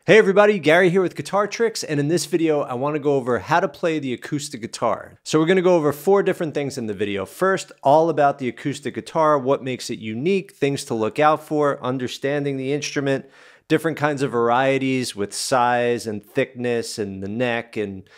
Hey everybody, Gary here with Guitar Tricks, and in this video I want to go over how to play the acoustic guitar. So we're going to go over 4 different things in the video. First, all about the acoustic guitar, what makes it unique, things to look out for, understanding the instrument, different kinds of varieties with size and thickness and the neck and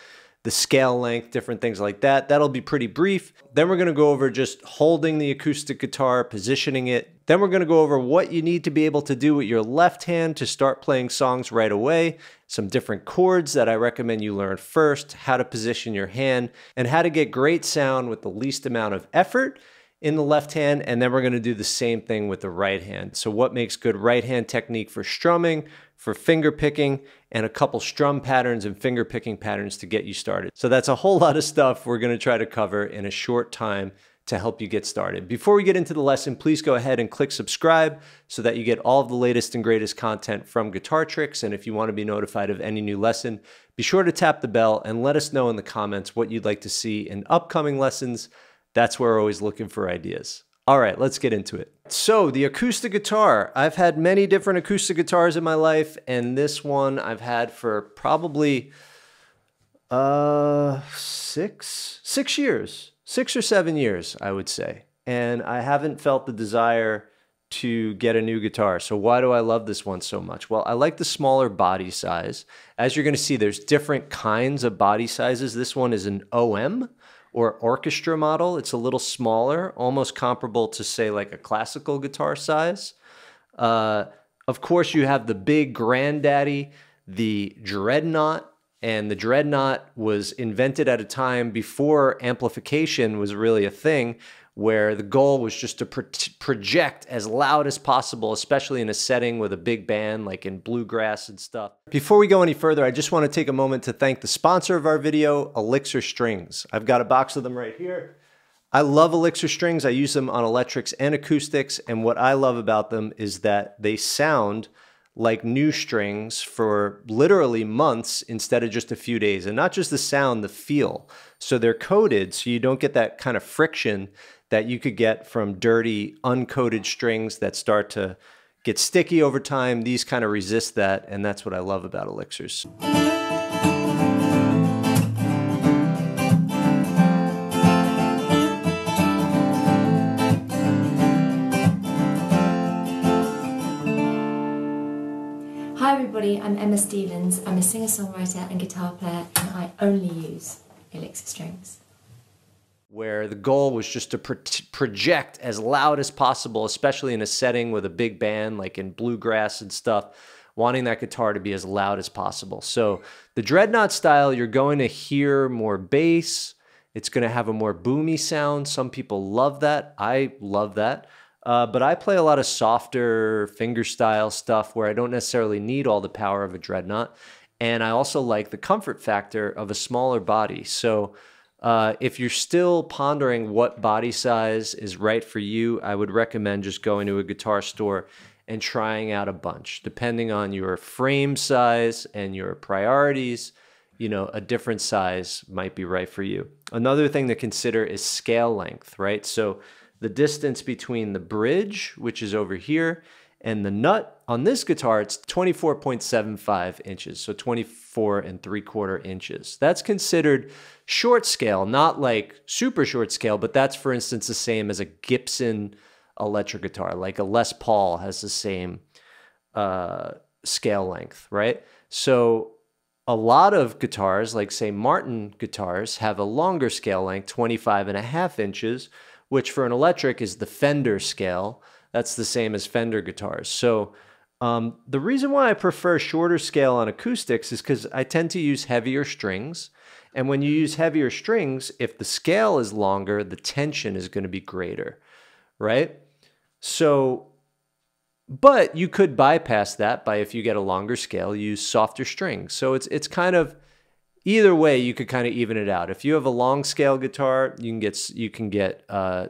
the scale length, different things like that. That'll be pretty brief. Then we're going to go over just holding the acoustic guitar, positioning it. Then we're going to go over what you need to be able to do with your left hand to start playing songs right away, some different chords that I recommend you learn first, how to position your hand, and how to get great sound with the least amount of effort in the left hand. And then we're going to do the same thing with the right hand. So what makes good right hand technique for strumming, for finger picking, and a couple strum patterns and finger picking patterns to get you started. So that's a whole lot of stuff we're going to try to cover in a short time to help you get started. Before we get into the lesson, please go ahead and click subscribe so that you get all of the latest and greatest content from Guitar Tricks. And if you want to be notified of any new lesson, be sure to tap the bell and let us know in the comments what you'd like to see in upcoming lessons. That's where we're always looking for ideas. All right, let's get into it. So the acoustic guitar, I've had many different acoustic guitars in my life, and this one I've had for probably 6 years. 6 or 7 years, I would say. And I haven't felt the desire to get a new guitar. So why do I love this one so much? Well, I like the smaller body size. As you're going to see, there's different kinds of body sizes. This one is an OM, or orchestra model. It's a little smaller, almost comparable to, say, like a classical guitar size. Of course, you have the big granddaddy, the dreadnought. And the dreadnought was invented at a time before amplification was really a thing, where the goal was just to project as loud as possible, especially in a setting with a big band like in bluegrass and stuff. Before we go any further, I just want to take a moment to thank the sponsor of our video, Elixir Strings. I've got a box of them right here. I love Elixir Strings. I use them on electrics and acoustics, and what I love about them is that they sound like new strings for literally months instead of just a few days. And not just the sound, the feel. So they're coated so you don't get that kind of friction that you could get from dirty, uncoated strings that start to get sticky over time. These kind of resist that, and that's what I love about Elixirs. Hi everybody, I'm Emma Stevens. I'm a singer-songwriter and guitar player, and I only use Elixir Strings. Where the goal was just to project as loud as possible, especially in a setting with a big band like in bluegrass and stuff, wanting that guitar to be as loud as possible. So the dreadnought style, you're going to hear more bass. It's going to have a more boomy sound. Some people love that. I love that. But I play a lot of softer fingerstyle stuff where I don't necessarily need all the power of a dreadnought. And I also like the comfort factor of a smaller body. So if you're still pondering what body size is right for you, I would recommend just going to a guitar store and trying out a bunch. Depending on your frame size and your priorities, you know, a different size might be right for you. Another thing to consider is scale length, right? So the distance between the bridge, which is over here, and the nut on this guitar, it's 24.75 inches, so 24.75 inches. That's considered short scale, not like super short scale, but that's, for instance, the same as a Gibson electric guitar. Like a Les Paul has the same scale length, right? So a lot of guitars, like say Martin guitars, have a longer scale length, 25.5 inches, which for an electric is the Fender scale. That's the same as Fender guitars. So the reason why I prefer shorter scale on acoustics is because I tend to use heavier strings. And when you use heavier strings, if the scale is longer, the tension is going to be greater, right? So, but you could bypass that by, if you get a longer scale, use softer strings. So it's kind of, either way, you could kind of even it out. If you have a long scale guitar, you can get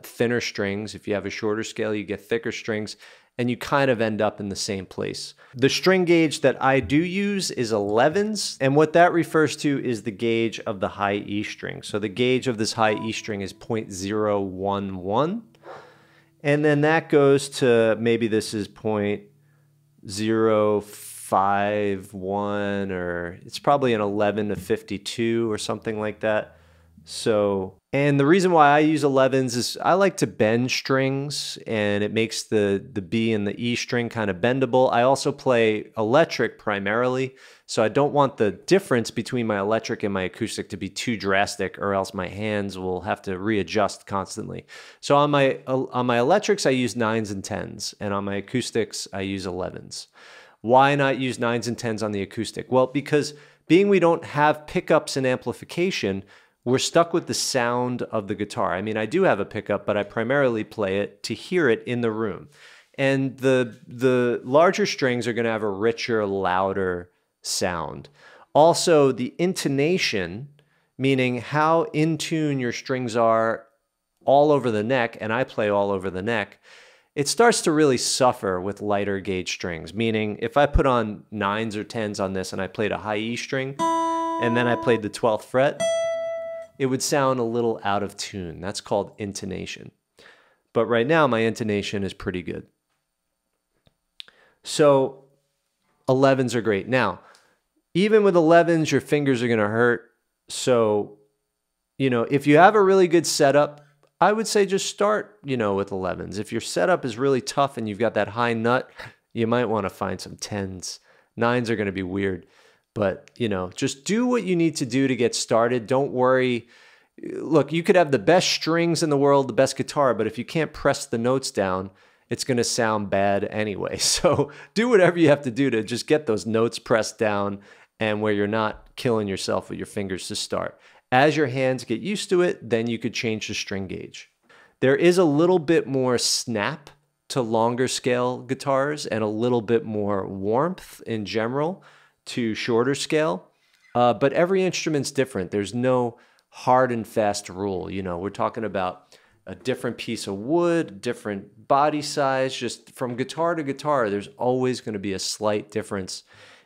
thinner strings. If you have a shorter scale, you get thicker strings, and you kind of end up in the same place. The string gauge that I do use is 11s, and what that refers to is the gauge of the high E string. So the gauge of this high E string is 0.011, and then that goes to, maybe this is 0.05, 5/1, or it's probably an 11 to 52 or something like that. So, and the reason why I use 11s is I like to bend strings, and it makes the B and the E string kind of bendable. I also play electric primarily, so I don't want the difference between my electric and my acoustic to be too drastic, or else my hands will have to readjust constantly. So on my electrics, I use 9s and 10s, and on my acoustics, I use 11s. Why not use 9s and 10s on the acoustic? Well, because being we don't have pickups and amplification, we're stuck with the sound of the guitar. I mean, I do have a pickup, but I primarily play it to hear it in the room. And the larger strings are going to have a richer, louder sound. Also, the intonation, meaning how in tune your strings are all over the neck, and I play all over the neck, it starts to really suffer with lighter gauge strings. Meaning, if I put on 9s or 10s on this and I played a high E string, and then I played the 12th fret, it would sound a little out of tune. That's called intonation. But right now, my intonation is pretty good. So 11s are great. Now, even with 11s, your fingers are going to hurt. So, if you have a really good setup, I would say just start, with 11s. If your setup is really tough and you've got that high nut, you might want to find some 10s. 9s are going to be weird. But, just do what you need to do to get started. Don't worry. Look, you could have the best strings in the world, the best guitar, but if you can't press the notes down, it's going to sound bad anyway. So do whatever you have to do to just get those notes pressed down, and where you're not killing yourself with your fingers to start. As your hands get used to it, then you could change the string gauge. There is a little bit more snap to longer scale guitars and a little bit more warmth in general to shorter scale, but every instrument's different. There's no hard and fast rule. We're talking about a different piece of wood, different body size. Just from guitar to guitar, there's always going to be a slight difference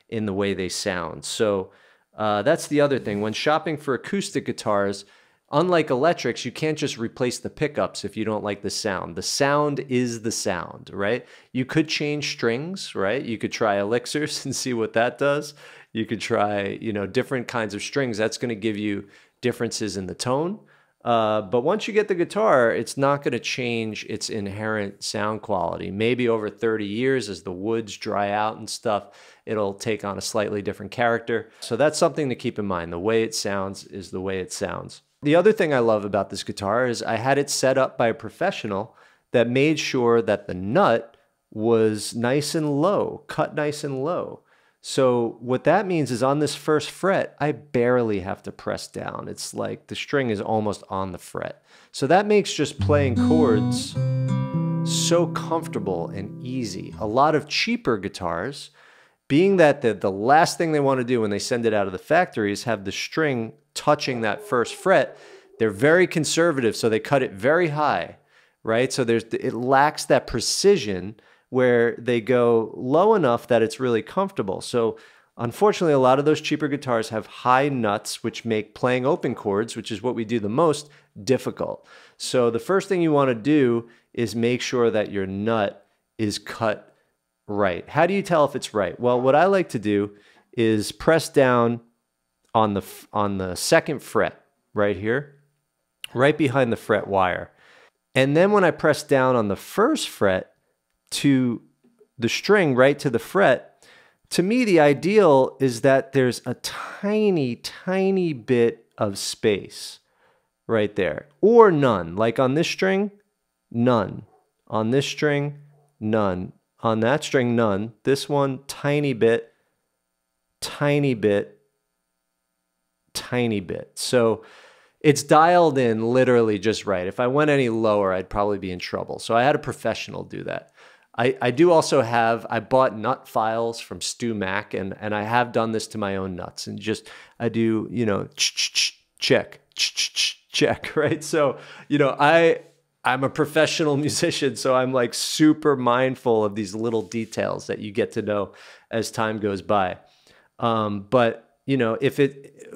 in the way they sound. So that's the other thing. When shopping for acoustic guitars, unlike electrics, you can't just replace the pickups if you don't like the sound. The sound is the sound, right? You could change strings, right? You could try elixirs and see what that does. You could try, different kinds of strings. That's going to give you differences in the tone. But once you get the guitar, it's not going to change its inherent sound quality. Maybe over 30 years, as the woods dry out and stuff, it'll take on a slightly different character. So that's something to keep in mind. The way it sounds is the way it sounds. The other thing I love about this guitar is I had it set up by a professional that made sure that the nut was nice and low, cut nice and low. So what that means is on this first fret, I barely have to press down. It's like the string is almost on the fret. So that makes just playing chords so comfortable and easy. A lot of cheaper guitars, being that the last thing they want to do when they send it out of the factory is have the string touching that first fret, they're very conservative, so they cut it very high, right? So it lacks that precision where they go low enough that it's really comfortable. So unfortunately, a lot of those cheaper guitars have high nuts, which make playing open chords, which is what we do the most, difficult. So the first thing you want to do is make sure that your nut is cut right. How do you tell if it's right? Well, what I like to do is press down on the second fret right here, right behind the fret wire. And then when I press down on the first fret to the string right to the fret, to me the ideal is that there's a tiny, tiny bit of space right there, or none. Like on this string, none. On this string, none. On that string, none. This one, tiny bit, tiny bit, tiny bit. So it's dialed in literally just right. If I went any lower, I'd probably be in trouble. So I had a professional do that. I do also have, I bought nut files from Stu Mack, and I have done this to my own nuts, and just, I do, check, check, right? So, I'm a professional musician, so I'm like super mindful of these little details that you get to know as time goes by. But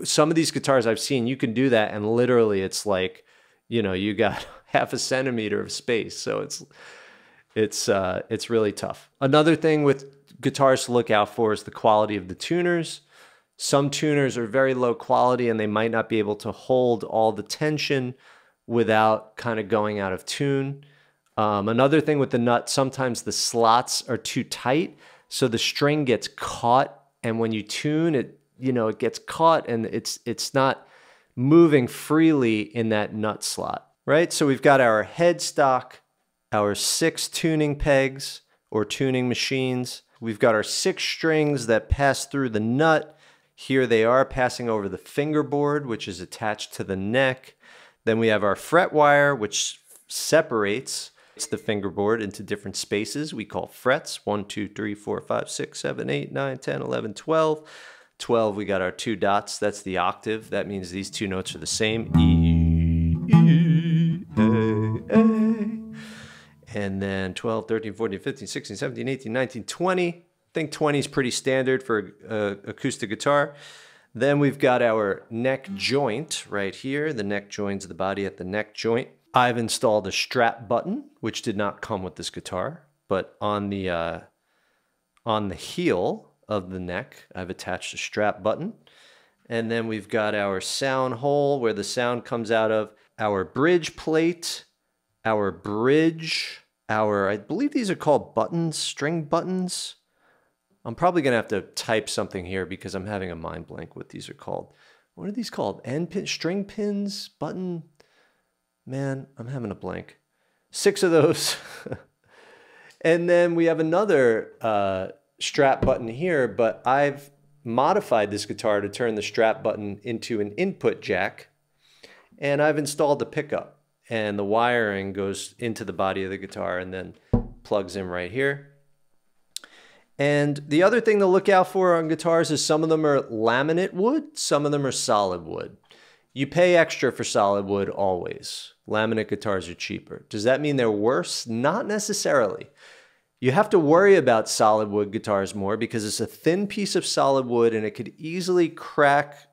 some of these guitars I've seen, you can do that, and literally it's like, you got half a centimeter of space. So it's really tough. Another thing with guitars to look out for is the quality of the tuners. Some tuners are very low quality and they might not be able to hold all the tension without kind of going out of tune. Another thing with the nut, sometimes the slots are too tight, so the string gets caught, and when you tune it, you know, it gets caught and it's not moving freely in that nut slot, right? So we've got our headstock, our 6 tuning pegs or tuning machines. We've got our 6 strings that pass through the nut. Here they are passing over the fingerboard, which is attached to the neck. Then we have our fret wire, which separates the fingerboard into different spaces we call frets. 1, 2, 3, 4, 5, 6, 7, 8, 9, 10, 11, 12. 12, we got our 2 dots. That's the octave. That means these 2 notes are the same. E, A, A. And then 12, 13, 14, 15, 16, 17, 18, 19, 20. I think 20 is pretty standard for acoustic guitar. Then we've got our neck joint right here. The neck joins the body at the neck joint. I've installed a strap button, which did not come with this guitar, but on the heel of the neck, I've attached a strap button. And then we've got our sound hole where the sound comes out of, our bridge plate, our bridge, I believe these are called buttons, string buttons. I'm probably gonna have to type something here because I'm having a mind blank what these are called. What are these called? End pin, string pins, button? Man, I'm having a blank. 6 of those. And then we have another strap button here, but I've modified this guitar to turn the strap button into an input jack. And I've installed the pickup, and the wiring goes into the body of the guitar and then plugs in right here. And the other thing to look out for on guitars is some of them are laminate wood, some of them are solid wood. You pay extra for solid wood always. Laminate guitars are cheaper. Does that mean they're worse? Not necessarily. You have to worry about solid wood guitars more because it's a thin piece of solid wood and it could easily crack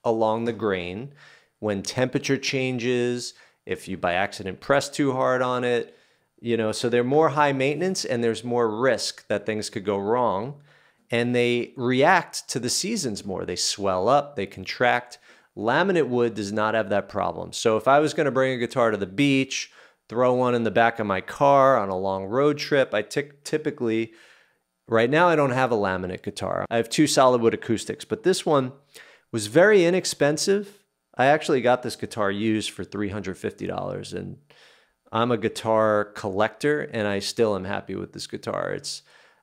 along the grain when temperature changes, if you by accident press too hard on it, you know, so they're more high maintenance and there's more risk that things could go wrong, and they react to the seasons more. They swell up, they contract. Laminate wood does not have that problem. So if I was going to bring a guitar to the beach, throw one in the back of my car on a long road trip, I typically, right now I don't have a laminate guitar. I have 2 solid wood acoustics, but this one was very inexpensive. I actually got this guitar used for $350, and I'm a guitar collector and I still am happy with this guitar.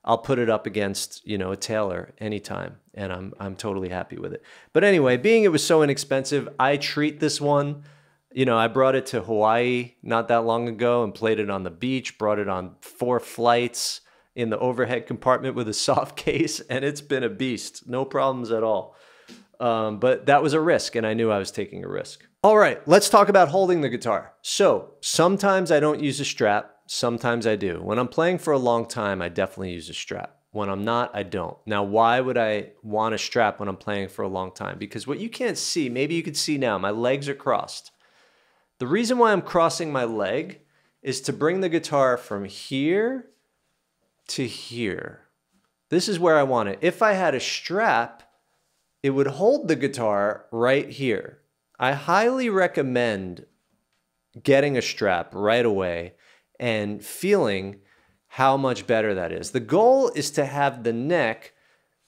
I'll put it up against, you know, a Taylor anytime, and I'm totally happy with it. But anyway, being it was so inexpensive, I treat this one, you know, I brought it to Hawaii not that long ago and played it on the beach, brought it on 4 flights in the overhead compartment with a soft case, and it's been a beast. No problems at all. But that was a risk, and I knew I was taking a risk. All right, let's talk about holding the guitar. So sometimes I don't use a strap. Sometimes I do. When I'm playing for a long time, I definitely use a strap. When I'm not, I don't. Now, why would I want a strap when I'm playing for a long time? Because what you can't see, maybe you could see now, my legs are crossed. The reason why I'm crossing my leg is to bring the guitar from here to here. This is where I want it. If I had a strap, it would hold the guitar right here. I highly recommend getting a strap right away and feeling how much better that is. The goal is to have the neck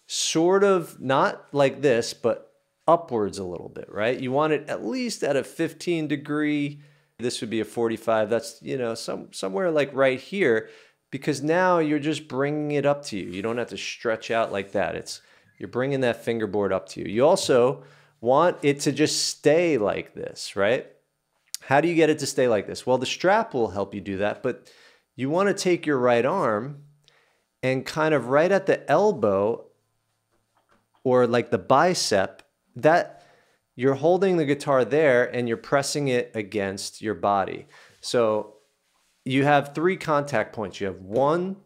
sort of not like this, but upwards a little bit, right? You want it at least at a 15 degree. This would be a 45. That's, you know, somewhere like right here, because now you're just bringing it up to you. You don't have to stretch out like that. You're bringing that fingerboard up to you. You also want it to just stay like this, right? How do you get it to stay like this? Well, the strap will help you do that, but you want to take your right arm and kind of right at the elbow or like the bicep, that you're holding the guitar there and you're pressing it against your body. So you have 3 contact points. You have 1,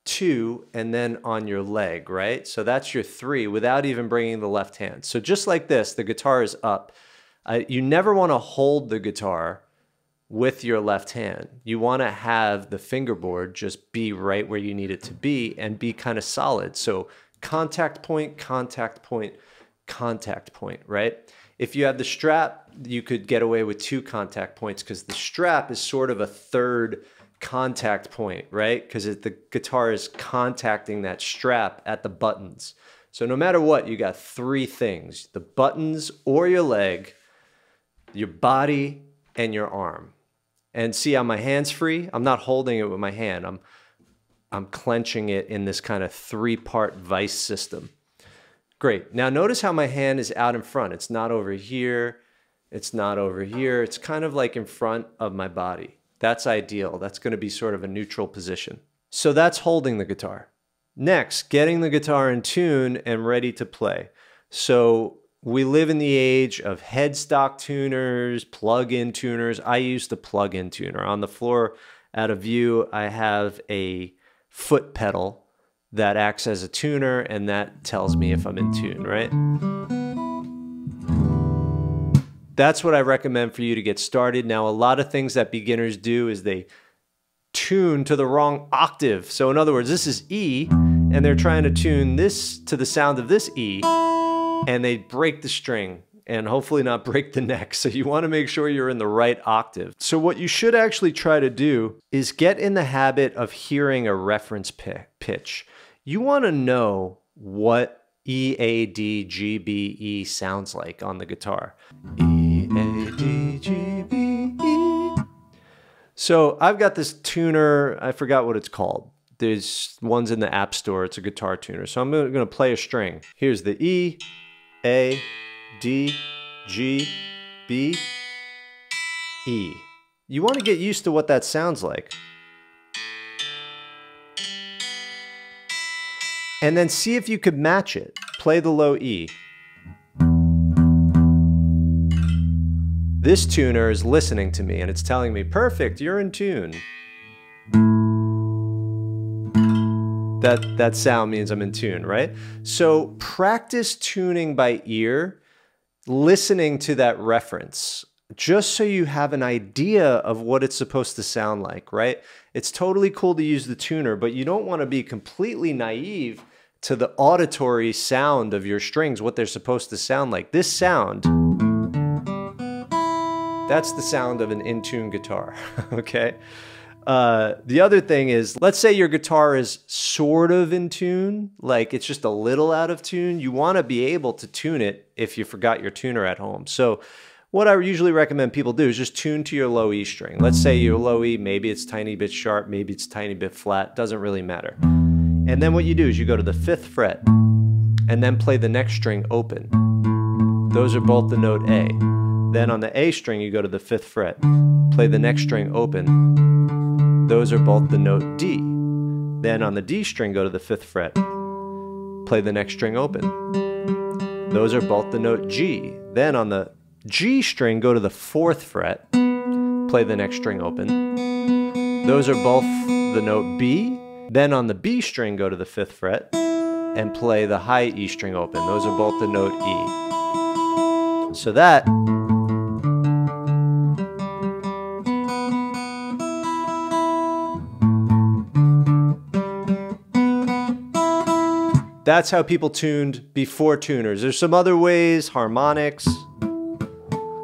2, and then on your leg, right? So that's your 3 without even bringing the left hand. So just like this, the guitar is up. You never want to hold the guitar with your left hand. You want to have the fingerboard just be right where you need it to be and be kind of solid. So contact point, contact point, contact point, right? If you have the strap, you could get away with 2 contact points because the strap is sort of a third contact point, right? Because the guitar is contacting that strap at the buttons. So no matter what, you got 3 things: the buttons or your leg, your body, and your arm. And see how my hand's free? I'm not holding it with my hand. I'm clenching it in this kind of 3-part vice system. Great. Now notice how my hand is out in front. It's not over here. It's not over here. It's kind of like in front of my body. That's ideal. That's going to be sort of a neutral position. So that's holding the guitar. Next, getting the guitar in tune and ready to play. So we live in the age of headstock tuners, plug-in tuners. I use the plug-in tuner. On the floor out of view, I have a foot pedal that acts as a tuner, and that tells me if I'm in tune, right? That's what I recommend for you to get started. Now, a lot of things that beginners do is they tune to the wrong octave. So in other words, this is E, and they're trying to tune this to the sound of this E, and they break the string and hopefully not break the neck. So you want to make sure you're in the right octave. So what you should actually try to do is get in the habit of hearing a reference pitch. You want to know what E, A, D, G, B, E sounds like on the guitar. E, A, D, G, B, E. So I've got this tuner, I forgot what it's called. There's ones in the App Store, it's a guitar tuner. So I'm going to play a string. Here's the E, A, D, G, B, E. You want to get used to what that sounds like. And then see if you could match it. Play the low E. This tuner is listening to me and it's telling me, perfect, you're in tune. That sound means I'm in tune, right? So practice tuning by ear, listening to that reference, just so you have an idea of what it's supposed to sound like, right? It's totally cool to use the tuner, but you don't want to be completely naive to the auditory sound of your strings, what they're supposed to sound like. This sound, that's the sound of an in-tune guitar, okay? The other thing is, let's say your guitar is sort of in tune, like it's just a little out of tune. You want to be able to tune it if you forgot your tuner at home. So what I usually recommend people do is just tune to your low E string. Let's say your low E, maybe it's tiny bit sharp, maybe it's tiny bit flat, doesn't really matter. And then what you do is you go to the 5th fret and then play the next string open. Those are both the note A. Then on the A string, you go to the 5th fret, play the next string open. Those are both the note D. Then on the D string, go to the 5th fret, play the next string open. Those are both the note G. Then on the G string, go to the 4th fret, play the next string open. Those are both the note B. Then on the B string, go to the 5th fret and play the high E string open. Those are both the note E. So that's how people tuned before tuners. There's some other ways, harmonics,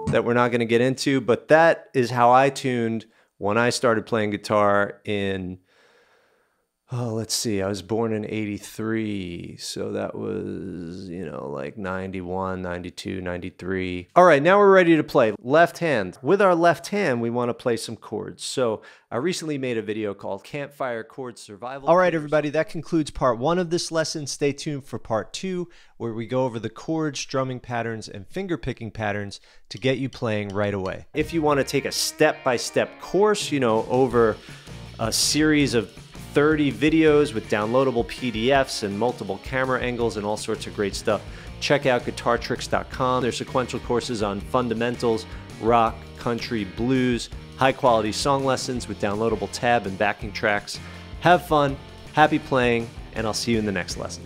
that we're not going to get into, but that is how I tuned when I started playing guitar in, oh, let's see, I was born in 83, so that was, you know, like 91, 92, 93. All right, now we're ready to play. Left hand. With our left hand, we want to play some chords. So I recently made a video called Campfire Chord Survival. All right, everybody, that concludes part 1 of this lesson. Stay tuned for part 2, where we go over the chords, strumming patterns, and finger picking patterns to get you playing right away. If you want to take a step-by-step course, you know, over a series of 30 videos with downloadable PDFs and multiple camera angles and all sorts of great stuff, check out guitartricks.com. There's sequential courses on fundamentals, rock, country, blues, high quality song lessons with downloadable tab and backing tracks. Have fun, happy playing, and I'll see you in the next lesson.